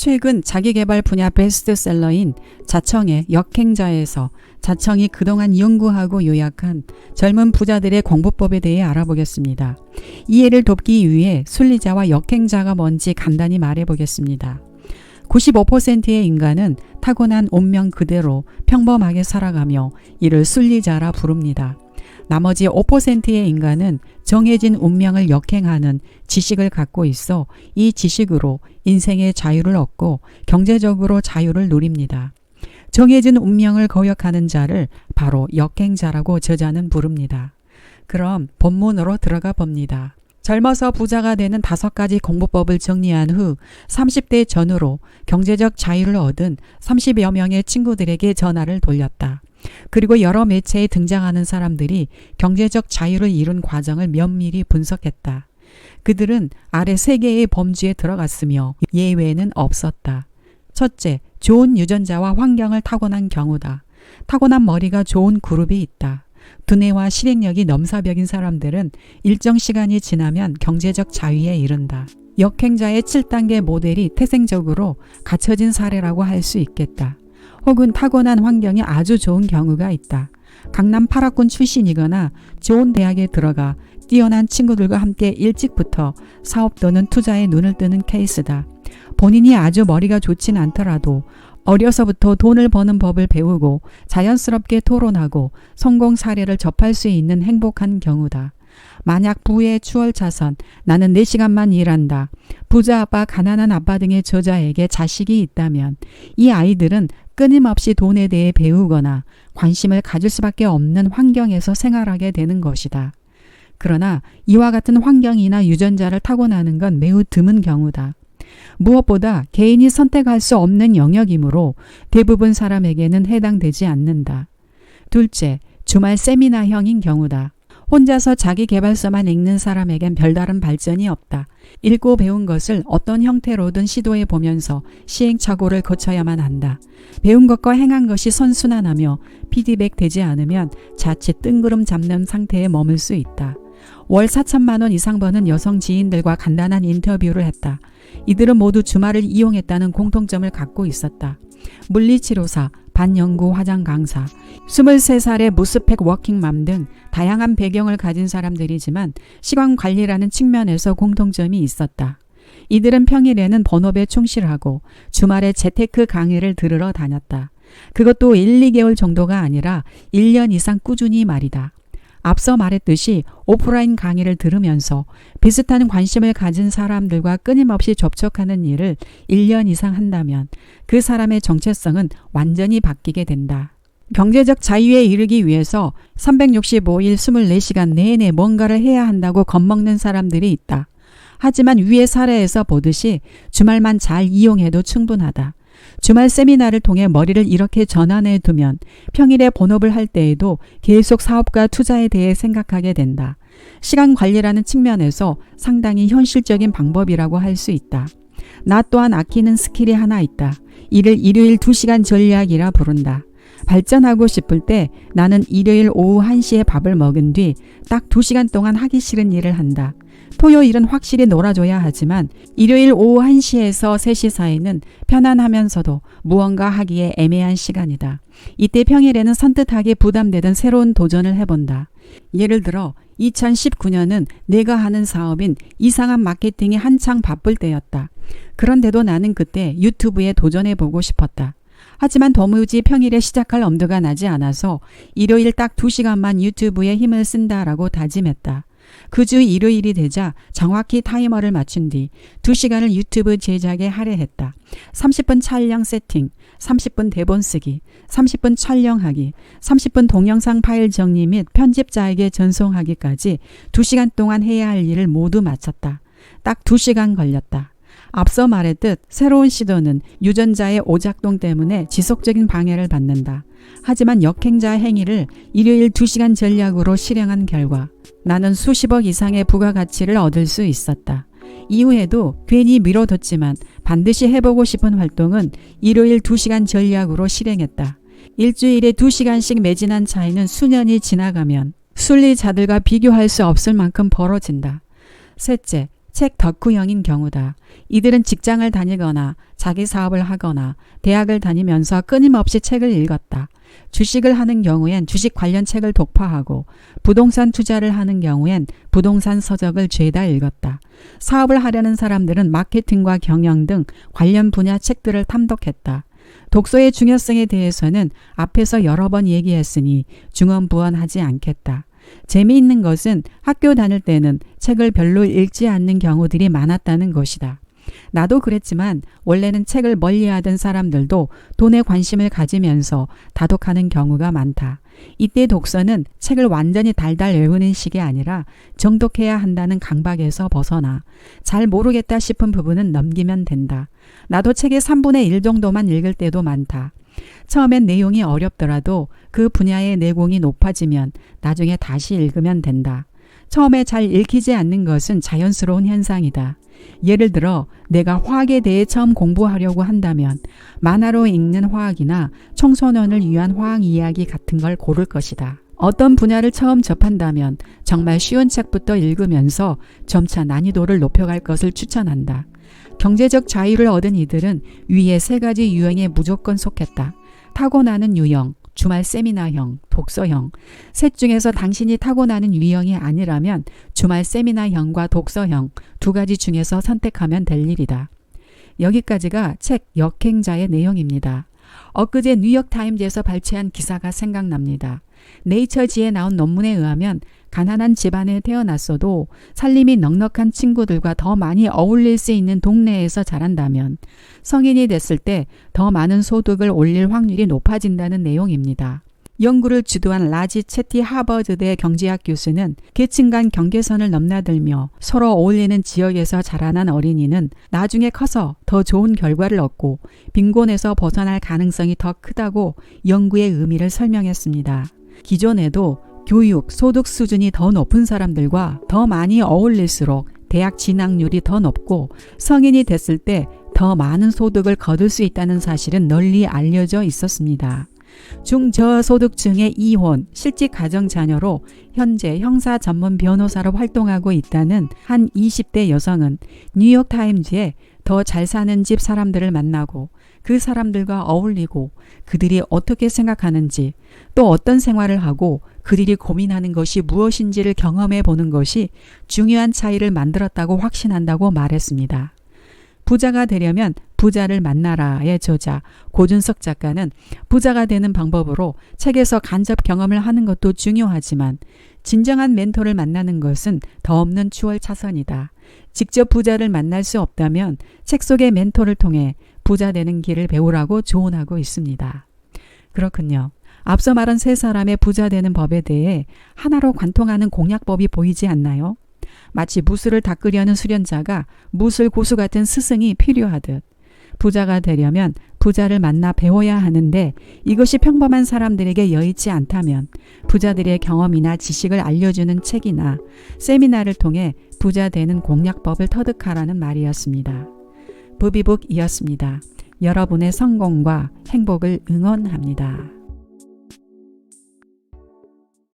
최근 자기계발 분야 베스트셀러인 자청의 역행자에서 자청이 그동안 연구하고 요약한 젊은 부자들의 공부법에 대해 알아보겠습니다. 이해를 돕기 위해 순리자와 역행자가 뭔지 간단히 말해보겠습니다. 95%의 인간은 타고난 운명 그대로 평범하게 살아가며 이를 순리자라 부릅니다. 나머지 5%의 인간은 정해진 운명을 역행하는 지식을 갖고 있어 이 지식으로 인생의 자유를 얻고 경제적으로 자유를 누립니다. 정해진 운명을 거역하는 자를 바로 역행자라고 저자는 부릅니다. 그럼 본문으로 들어가 봅니다. 젊어서 부자가 되는 5가지 공부법을 정리한 후 30대 전후로 경제적 자유를 얻은 30여 명의 친구들에게 전화를 돌렸다. 그리고 여러 매체에 등장하는 사람들이 경제적 자유를 이룬 과정을 면밀히 분석했다. 그들은 아래 3개의 범주에 들어갔으며 예외는 없었다. 첫째, 좋은 유전자와 환경을 타고난 경우다. 타고난 머리가 좋은 그룹이 있다. 두뇌와 실행력이 넘사벽인 사람들은 일정 시간이 지나면 경제적 자유에 이른다. 역행자의 7단계 모델이 태생적으로 갖춰진 사례라고 할 수 있겠다. 혹은 타고난 환경이 아주 좋은 경우가 있다. 강남 8학군 출신이거나 좋은 대학에 들어가 뛰어난 친구들과 함께 일찍부터 사업 또는 투자에 눈을 뜨는 케이스다. 본인이 아주 머리가 좋진 않더라도 어려서부터 돈을 버는 법을 배우고 자연스럽게 토론하고 성공 사례를 접할 수 있는 행복한 경우다. 만약 부의 추월차선, 나는 4시간만 일한다, 부자 아빠, 가난한 아빠 등의 저자에게 자식이 있다면 이 아이들은 끊임없이 돈에 대해 배우거나 관심을 가질 수밖에 없는 환경에서 생활하게 되는 것이다. 그러나 이와 같은 환경이나 유전자를 타고나는 건 매우 드문 경우다. 무엇보다 개인이 선택할 수 없는 영역이므로 대부분 사람에게는 해당되지 않는다. 둘째, 주말 세미나형인 경우다. 혼자서 자기 개발서만 읽는 사람에겐 별다른 발전이 없다. 읽고 배운 것을 어떤 형태로든 시도해 보면서 시행착오를 거쳐야만 한다. 배운 것과 행한 것이 선순환하며 피드백 되지 않으면 자칫 뜬구름 잡는 상태에 머물 수 있다. 월 4천만 원 이상 버는 여성 지인들과 간단한 인터뷰를 했다. 이들은 모두 주말을 이용했다는 공통점을 갖고 있었다. 물리치료사, 반영구 화장 강사, 23살의 무스펙 워킹맘 등 다양한 배경을 가진 사람들이지만 시간 관리라는 측면에서 공통점이 있었다. 이들은 평일에는 본업에 충실하고 주말에 재테크 강의를 들으러 다녔다. 그것도 1, 2개월 정도가 아니라 1년 이상 꾸준히 말이다. 앞서 말했듯이 오프라인 강의를 들으면서 비슷한 관심을 가진 사람들과 끊임없이 접촉하는 일을 1년 이상 한다면 그 사람의 정체성은 완전히 바뀌게 된다. 경제적 자유에 이르기 위해서 365일 24시간 내내 뭔가를 해야 한다고 겁먹는 사람들이 있다. 하지만 위의 사례에서 보듯이 주말만 잘 이용해도 충분하다. 주말 세미나를 통해 머리를 이렇게 전환해 두면 평일에 본업을 할 때에도 계속 사업과 투자에 대해 생각하게 된다. 시간 관리라는 측면에서 상당히 현실적인 방법이라고 할 수 있다. 나 또한 아끼는 스킬이 하나 있다. 이를 일요일 2시간 전략이라 부른다. 발전하고 싶을 때 나는 일요일 오후 1시에 밥을 먹은 뒤 딱 2시간 동안 하기 싫은 일을 한다. 토요일은 확실히 놀아줘야 하지만 일요일 오후 1시에서 3시 사이는 편안하면서도 무언가 하기에 애매한 시간이다. 이때 평일에는 선뜻하게 부담되던 새로운 도전을 해본다. 예를 들어 2019년은 내가 하는 사업인 이상한 마케팅이 한창 바쁠 때였다. 그런데도 나는 그때 유튜브에 도전해보고 싶었다. 하지만 도무지 평일에 시작할 엄두가 나지 않아서 일요일 딱 2시간만 유튜브에 힘을 쓴다라고 다짐했다. 그 주 일요일이 되자 정확히 타이머를 맞춘 뒤 2시간을 유튜브 제작에 할애했다. 30분 촬영 세팅, 30분 대본 쓰기, 30분 촬영하기, 30분 동영상 파일 정리 및 편집자에게 전송하기까지 2시간 동안 해야 할 일을 모두 마쳤다. 딱 2시간 걸렸다. 앞서 말했듯 새로운 시도는 유전자의 오작동 때문에 지속적인 방해를 받는다. 하지만 역행자 행위를 일요일 2시간 전략으로 실행한 결과 나는 수십억 이상의 부가가치를 얻을 수 있었다. 이후에도 괜히 미뤄뒀지만 반드시 해보고 싶은 활동은 일요일 2시간 전략으로 실행했다. 일주일에 2시간씩 매진한 차이는 수년이 지나가면 순리자들과 비교할 수 없을 만큼 벌어진다. 셋째, 책 덕후형인 경우다. 이들은 직장을 다니거나 자기 사업을 하거나 대학을 다니면서 끊임없이 책을 읽었다. 주식을 하는 경우엔 주식 관련 책을 독파하고 부동산 투자를 하는 경우엔 부동산 서적을 죄다 읽었다. 사업을 하려는 사람들은 마케팅과 경영 등 관련 분야 책들을 탐독했다. 독서의 중요성에 대해서는 앞에서 여러 번 얘기했으니 중언부언하지 않겠다. 재미있는 것은 학교 다닐 때는 책을 별로 읽지 않는 경우들이 많았다는 것이다. 나도 그랬지만 원래는 책을 멀리하던 사람들도 돈에 관심을 가지면서 다독하는 경우가 많다. 이때 독서는 책을 완전히 달달 외우는 식이 아니라 정독해야 한다는 강박에서 벗어나 잘 모르겠다 싶은 부분은 넘기면 된다. 나도 책의 3분의 1 정도만 읽을 때도 많다. 처음엔 내용이 어렵더라도 그 분야의 내공이 높아지면 나중에 다시 읽으면 된다. 처음에 잘 읽히지 않는 것은 자연스러운 현상이다. 예를 들어 내가 화학에 대해 처음 공부하려고 한다면 만화로 읽는 화학이나 청소년을 위한 화학 이야기 같은 걸 고를 것이다. 어떤 분야를 처음 접한다면 정말 쉬운 책부터 읽으면서 점차 난이도를 높여갈 것을 추천한다. 경제적 자유를 얻은 이들은 위의 3가지 유형에 무조건 속했다. 타고나는 유형, 주말 세미나형, 독서형. 셋 중에서 당신이 타고나는 유형이 아니라면 주말 세미나형과 독서형 2가지 중에서 선택하면 될 일이다. 여기까지가 책 역행자의 내용입니다. 엊그제 뉴욕타임즈에서 발췌한 기사가 생각납니다. 네이처지에 나온 논문에 의하면 가난한 집안에 태어났어도 살림이 넉넉한 친구들과 더 많이 어울릴 수 있는 동네에서 자란다면 성인이 됐을 때 더 많은 소득을 올릴 확률이 높아진다는 내용입니다. 연구를 주도한 라지 채티 하버드대 경제학 교수는 계층 간 경계선을 넘나들며 서로 어울리는 지역에서 자라난 어린이는 나중에 커서 더 좋은 결과를 얻고 빈곤에서 벗어날 가능성이 더 크다고 연구의 의미를 설명했습니다. 기존에도 교육, 소득 수준이 더 높은 사람들과 더 많이 어울릴수록 대학 진학률이 더 높고 성인이 됐을 때 더 많은 소득을 거둘 수 있다는 사실은 널리 알려져 있었습니다. 중저소득층의 이혼, 실직 가정 자녀로 현재 형사 전문 변호사로 활동하고 있다는 한 20대 여성은 뉴욕타임즈에 더 잘 사는 집 사람들을 만나고 그 사람들과 어울리고 그들이 어떻게 생각하는지 또 어떤 생활을 하고 그들이 고민하는 것이 무엇인지를 경험해 보는 것이 중요한 차이를 만들었다고 확신한다고 말했습니다. 부자가 되려면 부자를 만나라의 저자 고준석 작가는 부자가 되는 방법으로 책에서 간접 경험을 하는 것도 중요하지만 진정한 멘토를 만나는 것은 더 없는 추월차선이다. 직접 부자를 만날 수 없다면 책 속의 멘토를 통해 부자 되는 길을 배우라고 조언하고 있습니다. 그렇군요. 앞서 말한 3사람의 부자 되는 법에 대해 하나로 관통하는 공약법이 보이지 않나요? 마치 무술을 닦으려는 수련자가 무술 고수 같은 스승이 필요하듯 부자가 되려면 부자를 만나 배워야 하는데 이것이 평범한 사람들에게 여의치 않다면 부자들의 경험이나 지식을 알려주는 책이나 세미나를 통해 부자 되는 공략법을 터득하라는 말이었습니다. 부비북이었습니다. 여러분의 성공과 행복을 응원합니다.